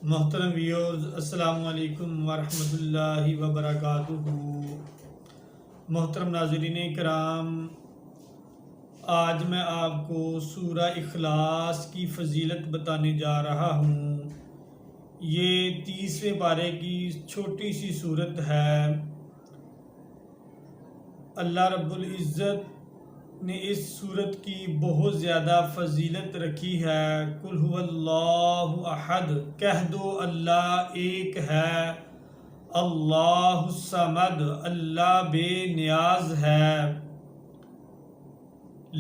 محترم ویورز، السلام علیکم ورحمۃ اللہ وبرکاتہ۔ محترم ناظرین کرام، آج میں آپ کو سورہ اخلاص کی فضیلت بتانے جا رہا ہوں۔ یہ 30ویں پارے کی چھوٹی سی صورت ہے۔ اللہ رب العزت نے اس صورت کی بہت زیادہ فضیلت رکھی ہے۔ قل هو اللہ احد، کہہ دو اللہ ایک ہے۔ اللہ الصمد، اللہ بے نیاز ہے۔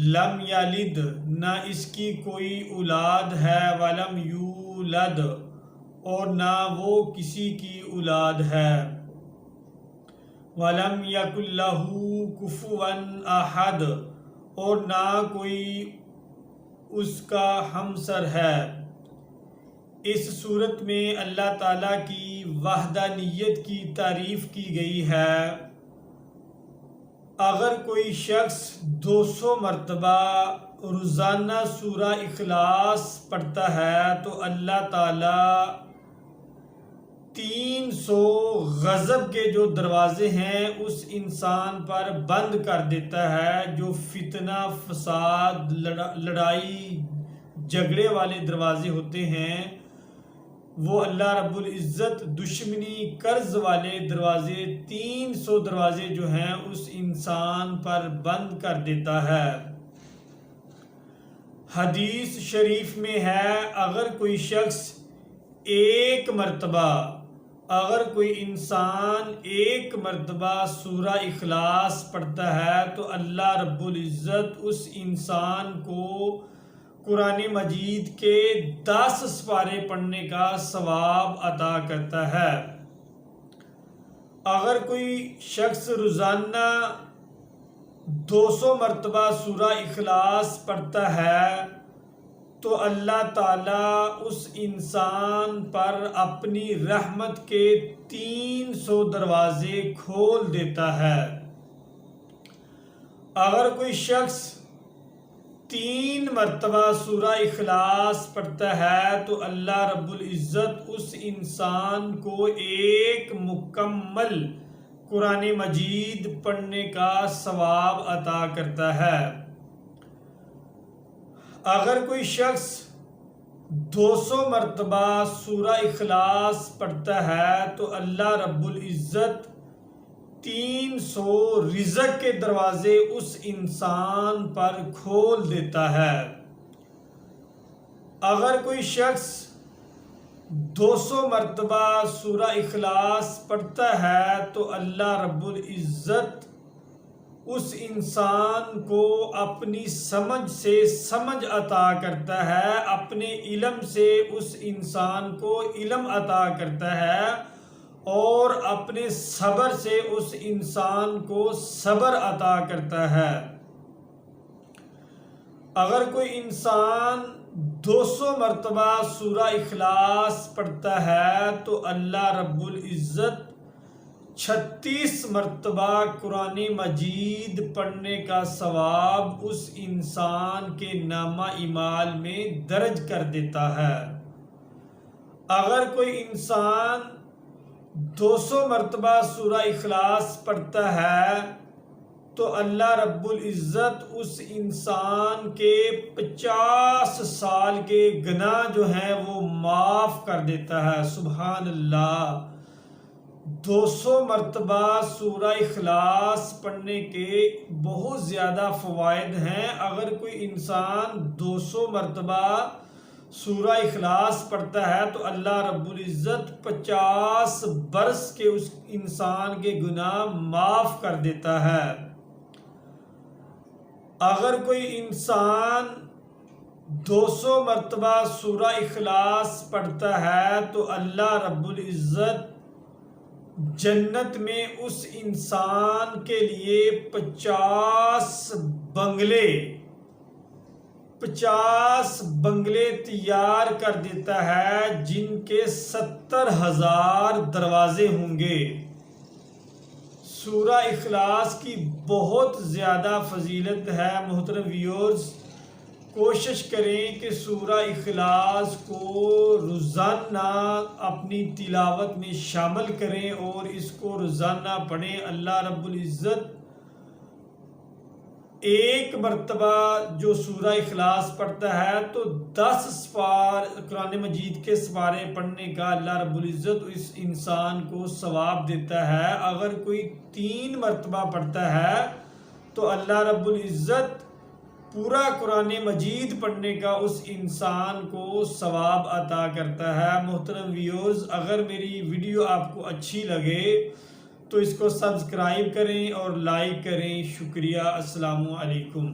لم یلد، نہ اس کی کوئی اولاد ہے۔ ولم یولد، اور نہ وہ کسی کی اولاد ہے۔ وَلَمْ يَكُنْ لَهُ كُفُوًا أَحَدٌ، اور نہ کوئی اس کا ہمسر ہے۔ اس صورت میں اللہ تعالیٰ کی وحدانیت کی تعریف کی گئی ہے۔ اگر کوئی شخص 200 مرتبہ روزانہ سورہ اخلاص پڑھتا ہے تو اللہ تعالیٰ 300 غضب کے جو دروازے ہیں اس انسان پر بند کر دیتا ہے۔ جو فتنہ، فساد، لڑائی جھگڑے والے دروازے ہوتے ہیں، وہ اللہ رب العزت دشمنی، قرض والے دروازے، 300 دروازے جو ہیں اس انسان پر بند کر دیتا ہے۔ حدیث شریف میں ہے، اگر کوئی شخص اگر کوئی انسان ایک مرتبہ سورہ اخلاص پڑھتا ہے تو اللہ رب العزت اس انسان کو قرآن مجید کے 10 سپارے پڑھنے کا ثواب عطا کرتا ہے۔ اگر کوئی شخص روزانہ 200 مرتبہ سورہ اخلاص پڑھتا ہے تو اللہ تعالیٰ اس انسان پر اپنی رحمت کے 300 دروازے کھول دیتا ہے۔ اگر کوئی شخص 3 مرتبہ سورہ اخلاص پڑھتا ہے تو اللہ رب العزت اس انسان کو ایک مکمل قرآن مجید پڑھنے کا ثواب عطا کرتا ہے۔ اگر کوئی شخص 200 مرتبہ سورہ اخلاص پڑھتا ہے تو اللہ رب العزت 300 رزق کے دروازے اس انسان پر کھول دیتا ہے۔ اگر کوئی شخص 200 مرتبہ سورہ اخلاص پڑھتا ہے تو اللہ رب العزت اس انسان کو اپنی سمجھ سے سمجھ عطا کرتا ہے، اپنے علم سے اس انسان کو علم عطا کرتا ہے، اور اپنے صبر سے اس انسان کو صبر عطا کرتا ہے۔ اگر کوئی انسان 200 مرتبہ سورہ اخلاص پڑھتا ہے تو اللہ رب العزت 36 مرتبہ قرآن مجید پڑھنے کا ثواب اس انسان کے نامہ اعمال میں درج کر دیتا ہے۔ اگر کوئی انسان 200 مرتبہ سورہ اخلاص پڑھتا ہے تو اللہ رب العزت اس انسان کے 50 سال کے گناہ جو ہیں وہ معاف کر دیتا ہے۔ سبحان اللہ! 200 مرتبہ سورہ اخلاص پڑھنے کے بہت زیادہ فوائد ہیں۔ اگر کوئی انسان 200 مرتبہ سورہ اخلاص پڑھتا ہے تو اللہ رب العزت 50 برس کے اس انسان کے گناہ معاف کر دیتا ہے۔ اگر کوئی انسان 200 مرتبہ سورہ اخلاص پڑھتا ہے تو اللہ رب العزت جنت میں اس انسان کے لیے 50 بنگلے تیار کر دیتا ہے، جن کے 70,000 دروازے ہوں گے۔ سورہ اخلاص کی بہت زیادہ فضیلت ہے۔ محترم ویورز، کوشش کریں کہ سورہ اخلاص کو روزانہ اپنی تلاوت میں شامل کریں اور اس کو روزانہ پڑھیں۔ اللہ رب العزت ایک مرتبہ جو سورہ اخلاص پڑھتا ہے تو 10 قرآن مجید کے سپارے پڑھنے کا اللہ رب العزت اس انسان کو ثواب دیتا ہے۔ اگر کوئی 3 مرتبہ پڑھتا ہے تو اللہ رب العزت پورا قرآن مجید پڑھنے کا اس انسان کو ثواب عطا کرتا ہے۔ محترم ویوز، اگر میری ویڈیو آپ کو اچھی لگے تو اس کو سبسکرائب کریں اور لائک کریں۔ شکریہ۔ السلام علیکم۔